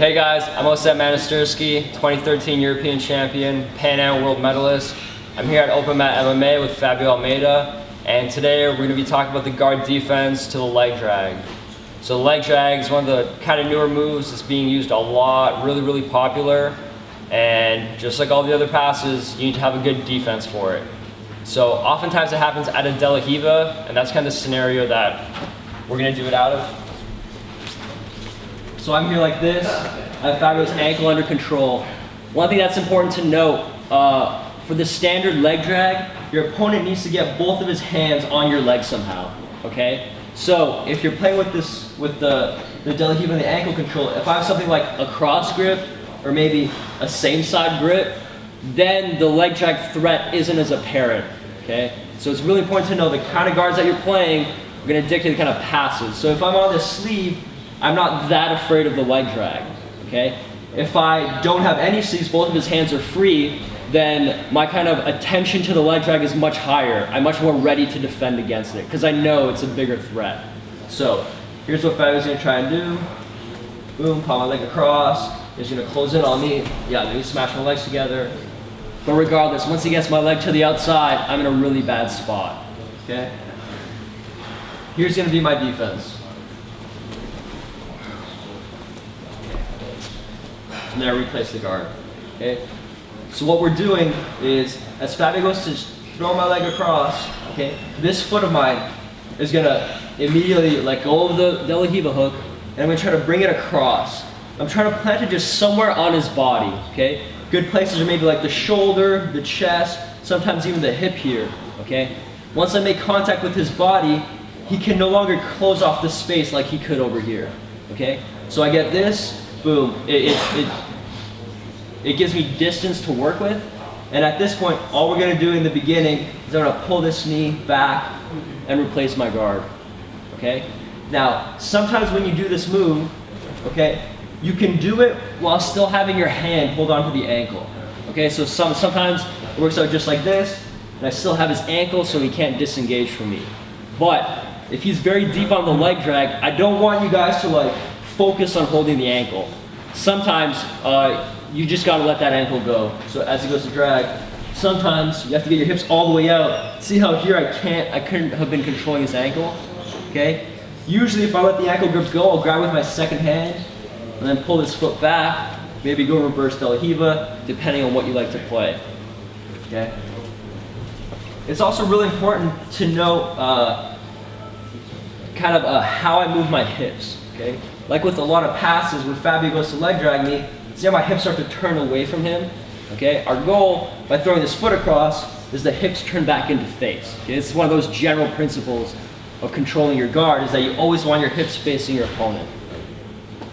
Hey guys, I'm Ostap Manastyrski, 2013 European Champion, Pan Am World Medalist. I'm here at OpenMat MMA with Fabio Almeida, and today we're going to be talking about the guard defense to the leg drag. So the leg drag is one of the kind of newer moves that's being used a lot, really popular, and just like all the other passes, you need to have a good defense for it. So oftentimes it happens at a De La Riva, and that's kind of the scenario that we're going to do it out of. So I'm here like this, I have Fabio's ankle under control. One thing that's important to note, for the standard leg drag, your opponent needs to get both of his hands on your leg somehow, okay? So if you're playing with this, with the De La Riva and the ankle control, if I have something like a cross grip, or maybe a same side grip, then the leg drag threat isn't as apparent, okay? So it's really important to know the kind of guards that you're playing are gonna dictate the kind of passes. So if I'm on the sleeve, I'm not that afraid of the leg drag, okay? If I don't have any sleeves, both of his hands are free, then my kind of attention to the leg drag is much higher. I'm much more ready to defend against it, because I know it's a bigger threat. So, here's what Fabio's gonna try and do. Boom, pop my leg across. He's gonna close in on me. Yeah, let me smash my legs together. But regardless, once he gets my leg to the outside, I'm in a really bad spot, okay? Here's gonna be my defense. And then I replace the guard, okay? So what we're doing is, as Fabio goes to throw my leg across, okay, this foot of mine is gonna immediately let go of the De La Riva hook, and I'm gonna try to bring it across. I'm trying to plant it just somewhere on his body, okay? Good places are maybe like the shoulder, the chest, sometimes even the hip here, okay? Once I make contact with his body, he can no longer close off the space like he could over here, okay? So I get this, boom, it gives me distance to work with, and at this point, all we're gonna do in the beginning is I'm gonna pull this knee back and replace my guard, okay? Now, sometimes when you do this move, okay, you can do it while still having your hand hold on to the ankle, okay? So sometimes it works out just like this, and I still have his ankle so he can't disengage from me. But if he's very deep on the leg drag, I don't want you guys to like focus on holding the ankle. Sometimes you just gotta let that ankle go. So as he goes to drag, sometimes you have to get your hips all the way out. See how here I couldn't have been controlling his ankle, okay? Usually if I let the ankle grip go, I'll grab with my second hand and then pull this foot back, maybe go reverse De La Riva, depending on what you like to play, okay? It's also really important to know how I move my hips, okay? Like with a lot of passes, when Fabio goes to leg drag me, see how my hips start to turn away from him? Okay, our goal by throwing this foot across is the hips turn back into face. Okay, this is one of those general principles of controlling your guard, is that you always want your hips facing your opponent.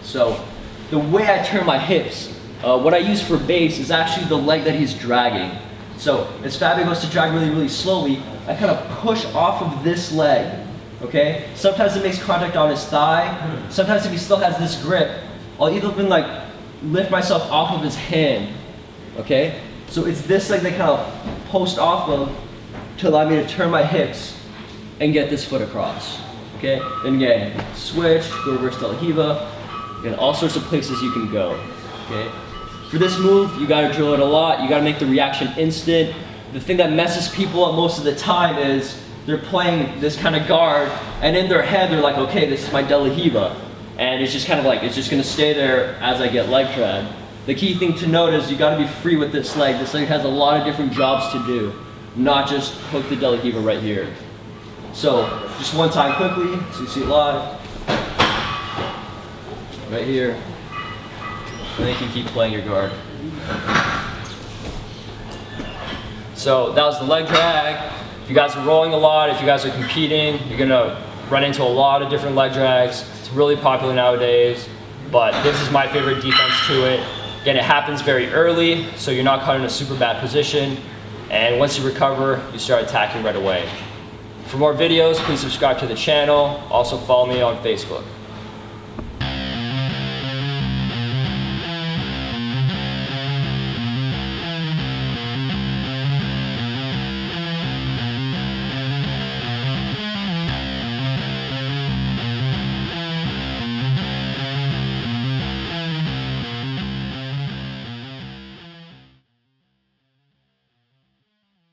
So, the way I turn my hips, what I use for base is actually the leg that he's dragging. So, as Fabio goes to drag really slowly, I kind of push off of this leg. Okay? Sometimes it makes contact on his thigh. Sometimes if he still has this grip, I'll even like lift myself off of his hand. Okay? So it's this leg that kind of post off of to allow me to turn my hips and get this foot across. Okay? And again, switch, go reverse De La Riva, and all sorts of places you can go. Okay? For this move, you gotta drill it a lot, you gotta make the reaction instant. The thing that messes people up most of the time is they're playing this kind of guard, and in their head they're like, okay, this is my De La Riva, and it's just kind of like, it's just gonna stay there as I get leg drag. The key thing to note is you gotta be free with this leg. This leg has a lot of different jobs to do, not just hook the De La Riva right here. So, just one time quickly, so you see it live. Right here, and then you can keep playing your guard. So, that was the leg drag. If you guys are rolling a lot, if you guys are competing, you're gonna run into a lot of different leg drags. It's really popular nowadays, but this is my favorite defense to it. Again, it happens very early, so you're not caught in a super bad position, and once you recover, you start attacking right away. For more videos, please subscribe to the channel. Also follow me on Facebook.